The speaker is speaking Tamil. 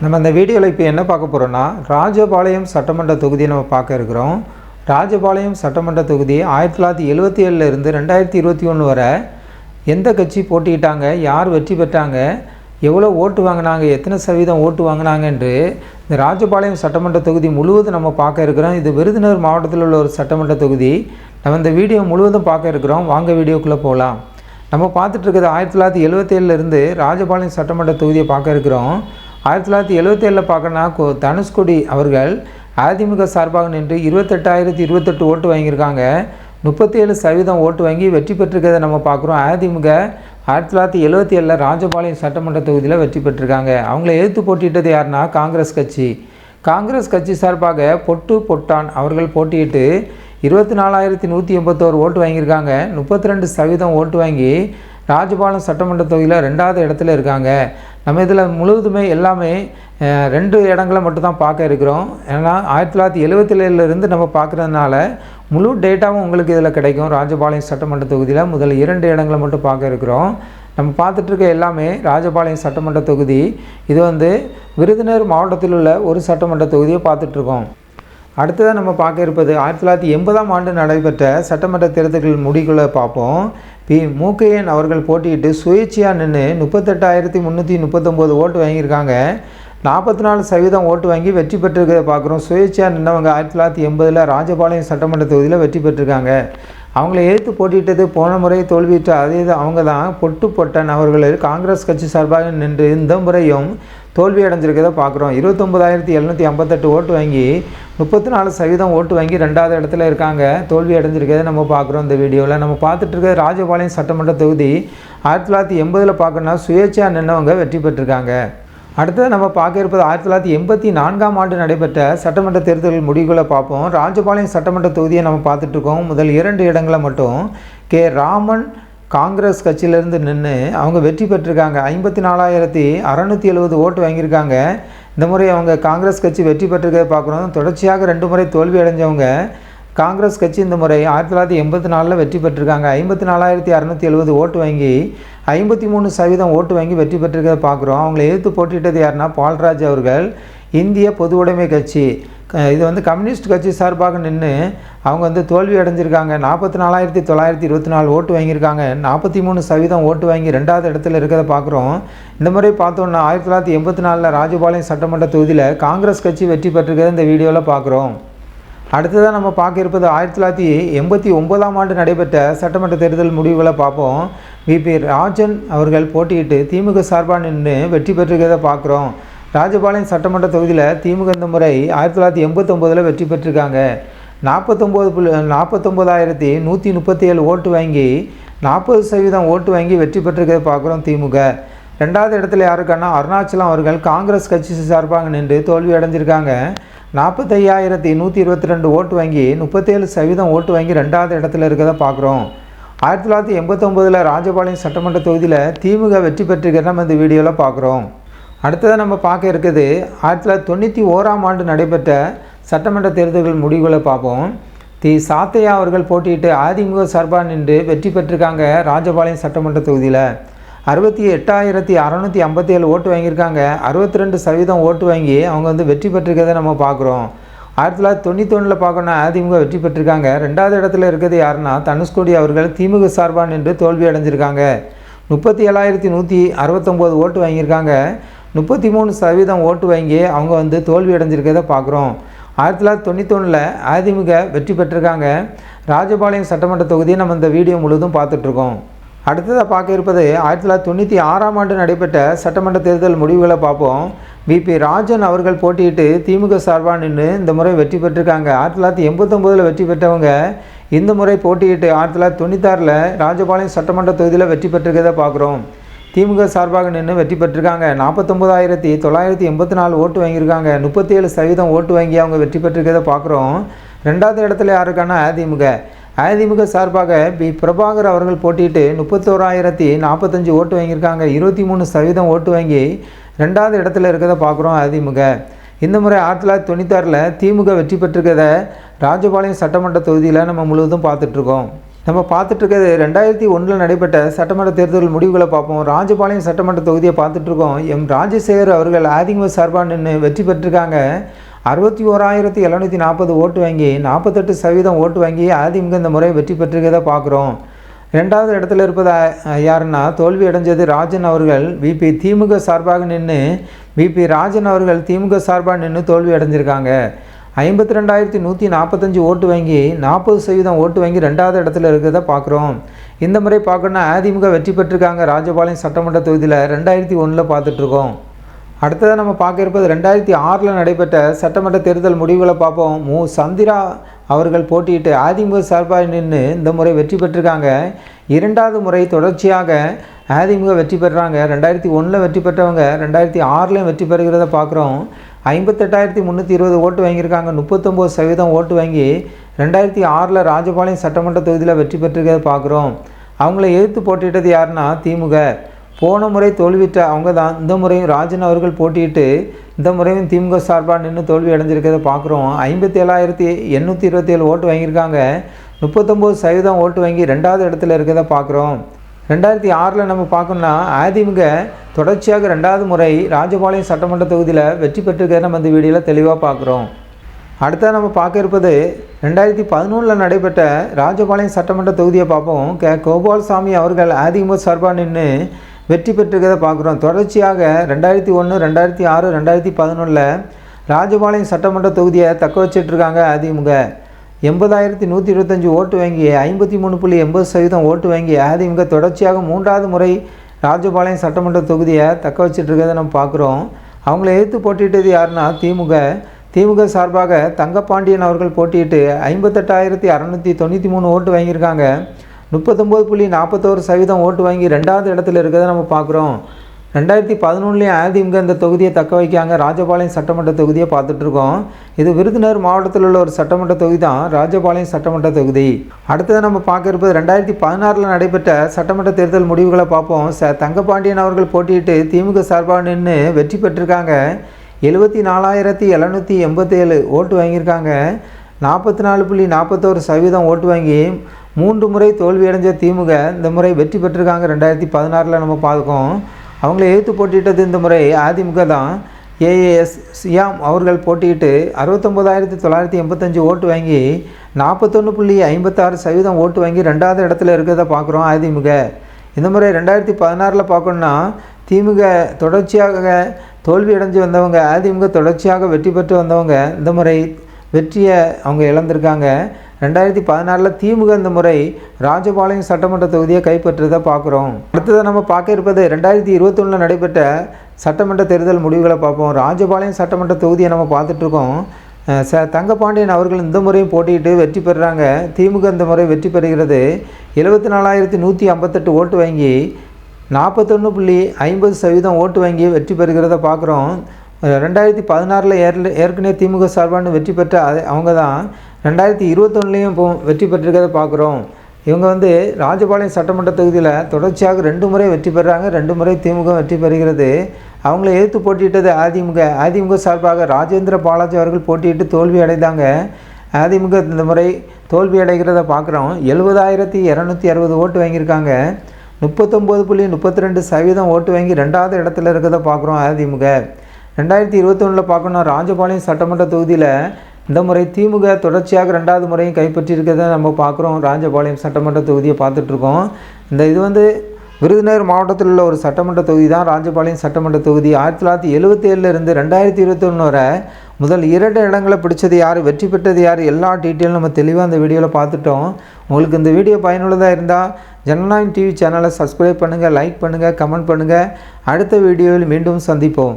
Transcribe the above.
நம்ம இந்த வீடியோவில் இப்போ என்ன பார்க்க போகிறோன்னா, ராஜபாளையம் சட்டமன்ற தொகுதியை நம்ம பார்க்க இருக்கிறோம். ராஜபாளையம் சட்டமன்ற தொகுதி 1977 இருந்து 2021 வரை எந்த கட்சி போட்டிக்கிட்டாங்க, யார் வெற்றி பெற்றாங்க, எவ்வளோ ஓட்டு வாங்கினாங்க, எத்தனை சதவீதம் ஓட்டு வாங்கினாங்க என்று இந்த ராஜபாளையம் சட்டமன்ற தொகுதி முழுவதும் நம்ம பார்க்க இருக்கிறோம். இது விருதுநகர் மாவட்டத்தில் உள்ள ஒரு சட்டமன்ற தொகுதி. நம்ம இந்த வீடியோ முழுவதும் பார்க்க இருக்கிறோம். வாங்க வீடியோக்குள்ளே போகலாம். நம்ம பார்த்துட்டு இருக்கிறது 1977 இருந்து ராஜபாளையம் சட்டமன்ற தொகுதியை பார்க்க இருக்கிறோம். 1977 பார்க்கணுன்னா தனுஷ்கோடி அவர்கள் அதிமுக சார்பாக நின்று 28,028 ஓட்டு வாங்கியிருக்காங்க. 37% ஓட்டு வாங்கி வெற்றி பெற்றிருக்கிறத நம்ம பார்க்குறோம். அதிமுக 1977 ராஜபாளையம் சட்டமன்ற தொகுதியில் வெற்றி பெற்றிருக்காங்க. அவங்கள எதிர்த்து போட்டியிட்டது யாருன்னா காங்கிரஸ் கட்சி. காங்கிரஸ் கட்சி சார்பாக பொட்டு பொட்டான் அவர்கள் போட்டியிட்டு 24,181 ஓட்டு வாங்கியிருக்காங்க. 32% ஓட்டு வாங்கி ராஜபாளையம் சட்டமன்ற தொகுதியில் 2வது இடத்துல இருக்காங்க. நம்ம இதில் முழுவதுமே எல்லாமே 2 இடங்களை மட்டும்தான் பார்க்க இருக்கிறோம். ஏன்னா 1977 நம்ம பார்க்குறதுனால முழு டேட்டாவும் உங்களுக்கு இதில் கிடைக்கும். ராஜபாளையம் சட்டமன்ற தொகுதியில் முதல் 2 இடங்களை மட்டும் பார்க்க இருக்கிறோம். நம்ம பார்த்துட்ருக்க எல்லாமே ராஜபாளையம் சட்டமன்ற தொகுதி. இது விருதுநகர் மாவட்டத்தில் உள்ள ஒரு சட்டமன்ற தொகுதியை பார்த்துட்ருக்கோம். அடுத்ததாக நம்ம பார்க்க இருப்பது 1980ஆம் ஆண்டு நடைபெற்ற சட்டமன்ற தேர்தல்கள் முடிவுகளை பார்ப்போம். மூக்கையன் அவர்கள் போட்டியிட்டு சுயேட்சையாக நின்று 38,339 ஓட்டு வாங்கியிருக்காங்க. 44% ஓட்டு வாங்கி வெற்றி பெற்றிருக்கிறத பார்க்குறோம். சுயேட்சையாக நின்றவங்க 1980 ராஜபாளையம் சட்டமன்ற தொகுதியில் வெற்றி பெற்றிருக்காங்க. அவங்கள எதிர்த்து போட்டியிட்டது போன முறை தோல்வியிட்ட அவங்க தான் பொட்டு பொட்டன் அவர்கள் காங்கிரஸ் கட்சி சார்பாக நின்று இந்த முறையும் தோல்வி அடைஞ்சிருக்கிறத பார்க்குறோம். 29,758 ஓட்டு வாங்கி 34% ஓட்டு வாங்கி 2வது இடத்துல இருக்காங்க. தோல்வி அடைஞ்சிருக்கிறத நம்ம பார்க்குறோம். இந்த வீடியோவில் நம்ம பார்த்துட்டு இருக்க ராஜபாளையம் சட்டமன்ற தொகுதி 1980 பார்க்கணுன்னா சுயேட்சையாக நின்றவங்க வெற்றி பெற்றிருக்காங்க. அடுத்தது நம்ம பார்க்க இருப்பது 1984ஆம் ஆண்டு நடைபெற்ற சட்டமன்ற தேர்தல் முடிவுகளை பார்ப்போம். ராஜபாளையம் சட்டமன்ற தொகுதியை நம்ம பார்த்துட்ருக்கோம். முதல் 2 இடங்களை மட்டும் கே ராமன் காங்கிரஸ் கட்சியிலேருந்து நின்று அவங்க வெற்றி பெற்றிருக்காங்க. 54,670 ஓட்டு வாங்கியிருக்காங்க. இந்த முறை அவங்க காங்கிரஸ் கட்சி வெற்றி பெற்றிருக்கிறத பார்க்குறோம். தொடர்ச்சியாக 2 முறை தோல்வி அடைஞ்சவங்க காங்கிரஸ் கட்சி இந்த முறை 1984 வெற்றி பெற்றிருக்காங்க. 54,670 ஓட்டு வாங்கி 53% ஓட்டு வாங்கி வெற்றி பெற்றிருக்கிறத பார்க்குறோம். அவங்களை எதிர்த்து போட்டியிட்டது யாருன்னா பால்ராஜ் அவர்கள் இந்திய பொது உடைமை கட்சி. இது கம்யூனிஸ்ட் கட்சி சார்பாக நின்று அவங்க தோல்வி அடைஞ்சிருக்காங்க. 44,924 ஓட்டு வாங்கியிருக்காங்க. 43% ஓட்டு வாங்கி 2வது இடத்துல இருக்கிறத பார்க்குறோம். இந்த முறை பார்த்தோன்னா 1984 ராஜபாளையம் சட்டமன்ற தொகுதியில் காங்கிரஸ் கட்சி வெற்றி பெற்றிருக்கிறத இந்த வீடியோவில் பார்க்குறோம். அடுத்ததாக நம்ம பார்க்க இருப்பது 1989ஆம் ஆண்டு நடைபெற்ற சட்டமன்ற தேர்தல் முடிவுகளை பார்ப்போம். விபி ராஜன் அவர்கள் போட்டியிட்டு திமுக சார்பாக நின்று வெற்றி பெற்றிருக்கிறத பார்க்குறோம். ராஜபாளையம் சட்டமன்ற தொகுதியில் திமுக இந்த முறை 1989 வெற்றி பெற்றிருக்காங்க. 49,137 ஓட்டு வாங்கி 40% ஓட்டு வாங்கி வெற்றி பெற்றிருக்கிறத பார்க்குறோம். திமுக 2வது இடத்துல யாருக்கானா அருணாச்சலம் அவர்கள் காங்கிரஸ் கட்சி சார்பாக நின்று தோல்வி அடைஞ்சிருக்காங்க. 45,122 ஓட்டு வாங்கி 37% ஓட்டு வாங்கி 2வது இடத்துல இருக்கிறத பார்க்குறோம். 1989 ராஜபாளையம் சட்டமன்ற தொகுதியில் திமுக வெற்றி பெற்றிருக்கிறத நம்ம இந்த வீடியோவில் பார்க்குறோம். அடுத்ததாக நம்ம பார்க்க இருக்குது 1991ஆம் ஆண்டு நடைபெற்ற சட்டமன்ற தேர்தல்கள் முடிவுகளை பார்ப்போம். சாத்தையா அவர்கள் போட்டியிட்டு அதிமுக சார்பாக நின்று வெற்றி பெற்றிருக்காங்க. ராஜபாளையம் சட்டமன்ற தொகுதியில் 68,657 ஓட்டு வாங்கியிருக்காங்க. 62% ஓட்டு வாங்கி அவங்க வெற்றி பெற்றிருக்கிறத நம்ம பார்க்குறோம். 1991 பார்க்கணுன்னா அதிமுக வெற்றி பெற்றிருக்காங்க. 2வது இடத்துல இருக்கிறது யாருன்னா தனுஷ்கோடி அவர்கள் திமுக சார்பாக நின்று தோல்வி அடைஞ்சிருக்காங்க. 37,169 ஓட்டு வாங்கியிருக்காங்க. 33% ஓட்டு வாங்கி அவங்க தோல்வி அடைஞ்சிருக்கிறத பார்க்குறோம். 1991 அதிமுக வெற்றி பெற்றிருக்காங்க. ராஜபாளையம் சட்டமன்ற தொகுதியை நம்ம இந்த வீடியோ முழுவதும் பார்த்துட்ருக்கோம். அடுத்ததாக பார்க்க இருப்பது 1996ஆம் ஆண்டு நடைபெற்ற சட்டமன்ற தேர்தல் முடிவுகளை பார்ப்போம். விபி ராஜன் அவர்கள் போட்டியிட்டு திமுக சார்பாக நின்று இந்த முறை வெற்றி பெற்றிருக்காங்க. 1989 வெற்றி பெற்றவங்க இந்த முறை போட்டியிட்டு 1996 ராஜபாளையம் சட்டமன்ற தொகுதியில் வெற்றி பெற்றிருக்கிறத பார்க்குறோம். திமுக சார்பாக நின்று வெற்றி பெற்றிருக்காங்க. 49,984 ஓட்டு வாங்கியிருக்காங்க. 37% ஓட்டு வாங்கி அவங்க வெற்றி பெற்றிருக்கிறத பார்க்குறோம். 2வது இடத்துல யாருக்கானா அதிமுக சார்பாக பி பிரபாகர் அவர்கள் போட்டியிட்டு 31,045 ஓட்டு வாங்கியிருக்காங்க. 23% ஓட்டு வாங்கி 2வது இடத்துல இருக்கிறத பார்க்குறோம். அதிமுக இந்த முறை 1996 திமுக வெற்றி பெற்றிருக்கிறத ராஜபாளையம் சட்டமன்ற தொகுதியில் நம்ம முழுவதும் பார்த்துட்ருக்கோம். நம்ம பார்த்துட்டு இருக்கிறது 2001 நடைபெற்ற சட்டமன்ற தேர்தல் முடிவுகளை பார்ப்போம். ராஜபாளையம் சட்டமன்ற தொகுதியை பார்த்துட்ருக்கோம். எம் ராஜசேகர் அவர்கள் அதிமுக சார்பாக நின்று வெற்றி பெற்றிருக்காங்க. 61,740 ஓட்டு வாங்கி 48% ஓட்டு வாங்கி அதிமுக இந்த முறை வெற்றி பெற்றிருக்கிறத பார்க்குறோம். 2வது இடத்துல இருப்பது யாருன்னா தோல்வி அடைஞ்சது ராஜன் அவர்கள். விபி திமுக சார்பாக நின்று விபி ராஜன் அவர்கள் திமுக சார்பாக நின்று தோல்வி அடைஞ்சிருக்காங்க. 52,145 ஓட்டு வாங்கி 40% ஓட்டு வாங்கி 2வது இடத்துல இருக்கிறத பார்க்குறோம். இந்த முறை பார்க்கணுன்னா அதிமுக வெற்றி பெற்றிருக்காங்க ராஜபாளையம் சட்டமன்ற தொகுதியில் 2001 பார்த்துட்ருக்கோம். அடுத்ததாக நம்ம பார்க்க இருப்பது 2006 நடைபெற்ற சட்டமன்ற தேர்தல் முடிவுகளை பார்ப்போம். சந்திரா அவர்கள் போட்டியிட்டு அதிமுக சார்பாக நின்று இந்த முறை வெற்றி பெற்றிருக்காங்க. 2வது முறை தொடர்ச்சியாக அதிமுக வெற்றி பெறுறாங்க. 2001 வெற்றி பெற்றவங்க 2006 வெற்றி பெறுகிறத பார்க்குறோம். 58,320 ஓட்டு வாங்கியிருக்காங்க. 39% ஓட்டு வாங்கி 2006 ராஜபாளையம் சட்டமன்ற தொகுதியில் வெற்றி பெற்றிருக்கிறத பார்க்குறோம். அவங்கள எதிர்த்து போட்டியிட்டது யாருன்னா திமுக. போன முறை தோல்விட்ட அவங்க தான் இந்த முறையும் ராஜன் அவர்கள் போட்டியிட்டு இந்த முறையும் திமுக சார்பாக நின்று தோல்வி அடைஞ்சிருக்கிறத பார்க்குறோம். 57,827 ஓட்டு வாங்கியிருக்காங்க. 39% ஓட்டு வாங்கி 2வது இடத்துல இருக்கிறத பார்க்குறோம். 2006 நம்ம பார்க்கணுன்னா அதிமுக தொடர்ச்சியாக 2வது முறை ராஜபாளையம் சட்டமன்ற தொகுதியில் வெற்றி பெற்றிருக்கிறத நம்ம இந்த வீடியோவில் தெளிவாக பார்க்குறோம். அடுத்தது நம்ம பார்க்க இருப்பது 2011 நடைபெற்ற ராஜபாளையம் சட்டமன்ற தொகுதியை பார்ப்போம். கோபால்சாமி அவர்கள் அதிமுக சார்பாக நின்று வெற்றி பெற்றிருக்கிறத பார்க்குறோம். தொடர்ச்சியாக 2001, 2006, 2011 ராஜபாளையம் சட்டமன்ற தொகுதியை தக்க வச்சிட்ருக்காங்க அதிமுக. 80,125 ஓட்டு வாங்கி 53.80% ஓட்டு வாங்கி அதிமுக தொடர்ச்சியாக 3வது முறை ராஜபாளையம் சட்டமன்ற தொகுதியை தக்க வச்சிட்ருக்கிறத நம்ம பார்க்குறோம். அவங்கள எதிர்த்து போட்டியிட்டது யாருன்னா திமுக சார்பாக தங்கப்பாண்டியன் அவர்கள் போட்டியிட்டு 58,693 ஓட்டு வாங்கியிருக்காங்க. 39.41% ஓட்டு வாங்கி 2வது இடத்துல இருக்கிறத நம்ம பார்க்குறோம். 2011 அதிமுக இந்த தொகுதியை தக்க வைக்காங்க. ராஜபாளையம் சட்டமன்ற தொகுதியை பார்த்துட்ருக்கோம். இது விருதுநகர் மாவட்டத்தில் உள்ள ஒரு சட்டமன்ற தொகுதி தான் ராஜபாளையம் சட்டமன்ற தொகுதி. அடுத்தது நம்ம பார்க்க இருப்பது 2016 நடைபெற்ற சட்டமன்ற தேர்தல் முடிவுகளை பார்ப்போம். தங்கப்பாண்டியன் அவர்கள் போட்டியிட்டு திமுக சார்பாக நின்று வெற்றி பெற்றிருக்காங்க. 74,787 ஓட்டு வாங்கியிருக்காங்க. 44.41% ஓட்டு வாங்கி 3 முறை தோல்வியடைஞ்ச திமுக இந்த முறை வெற்றி பெற்றிருக்காங்க. 2016 நம்ம பார்க்கோம். அவங்கள எதிர்த்து போட்டியிட்டது இந்த முறை அதிமுக தான். ஏஏஎஸ் சியாம் அவர்கள் போட்டியிட்டு 69,985 ஓட்டு வாங்கி 41.56% ஓட்டு வாங்கி 2வது இடத்துல இருக்கிறத பார்க்குறோம் அதிமுக. இந்த முறை 2016 பார்க்கணுன்னா திமுக தொடர்ச்சியாக தோல்வி அடைஞ்சு வந்தவங்க, அதிமுக தொடர்ச்சியாக வெற்றி பெற்று வந்தவங்க இந்த முறை வெற்றியை அவங்க இழந்திருக்காங்க. 2016 திமுக இந்த முறை ராஜபாளையம் சட்டமன்ற தொகுதியை கைப்பற்றதை பார்க்குறோம். அடுத்ததை நம்ம பார்க்க இருப்பது 2021 நடைபெற்ற சட்டமன்ற தேர்தல் முடிவுகளை பார்ப்போம். ராஜபாளையம் சட்டமன்ற தொகுதியை நம்ம பார்த்துட்ருக்கோம். தங்கப்பாண்டியன் அவர்கள் இந்த முறையும் போட்டியிட்டு வெற்றி பெறுறாங்க. திமுக இந்த முறை வெற்றி பெறுகிறது. 74,158 ஓட்டு வாங்கி 41.50% ஓட்டு வாங்கி வெற்றி பெறுகிறத பார்க்குறோம். 2016 ஏற்கனவே திமுக சார்பான வெற்றி பெற்ற அவங்க தான் 2021 இப்போ வெற்றி பெற்றிருக்கிறத பார்க்குறோம். இவங்க ராஜபாளையம் சட்டமன்ற தொகுதியில் தொடர்ச்சியாக 2 முறை வெற்றி பெறுறாங்க. 2 முறை திமுக வெற்றி பெறுகிறது. அவங்கள எதிர்த்து போட்டியிட்டது அதிமுக சார்பாக ராஜேந்திர பாலாஜி அவர்கள் போட்டியிட்டு தோல்வி அடைந்தாங்க. அதிமுக இந்த முறை தோல்வி அடைகிறத பார்க்குறோம். 70,260 ஓட்டு வாங்கியிருக்காங்க. 39.32% ஓட்டு வாங்கி 2வது இடத்துல இருக்கிறத பார்க்குறோம் அதிமுக. 2021 பார்க்கணும் ராஜபாளையம் சட்டமன்ற தொகுதியில் இந்த முறை திமுக தொடர்ச்சியாக 2வது முறையும் கைப்பற்றியிருக்கிறத நம்ம பார்க்குறோம். ராஜபாளையம் சட்டமன்ற தொகுதியை பார்த்துட்ருக்கோம். இது விருதுநகர் மாவட்டத்தில் உள்ள ஒரு சட்டமன்ற தொகுதி தான் ராஜபாளையம் சட்டமன்ற தொகுதி. 1977 இருந்து 2021 வரை முதல் 2 இடங்களை பிடிச்சது யார், வெற்றி பெற்றது யார், எல்லா டீட்டெயிலும் நம்ம தெளிவாக அந்த வீடியோவில் பார்த்துட்டோம். உங்களுக்கு இந்த வீடியோ பயனுள்ளதாக இருந்தால் ஜனநாயகம் டிவி சேனலை சப்ஸ்கிரைப் பண்ணுங்கள், லைக் பண்ணுங்கள், கமெண்ட் பண்ணுங்கள். அடுத்த வீடியோவில் மீண்டும் சந்திப்போம்.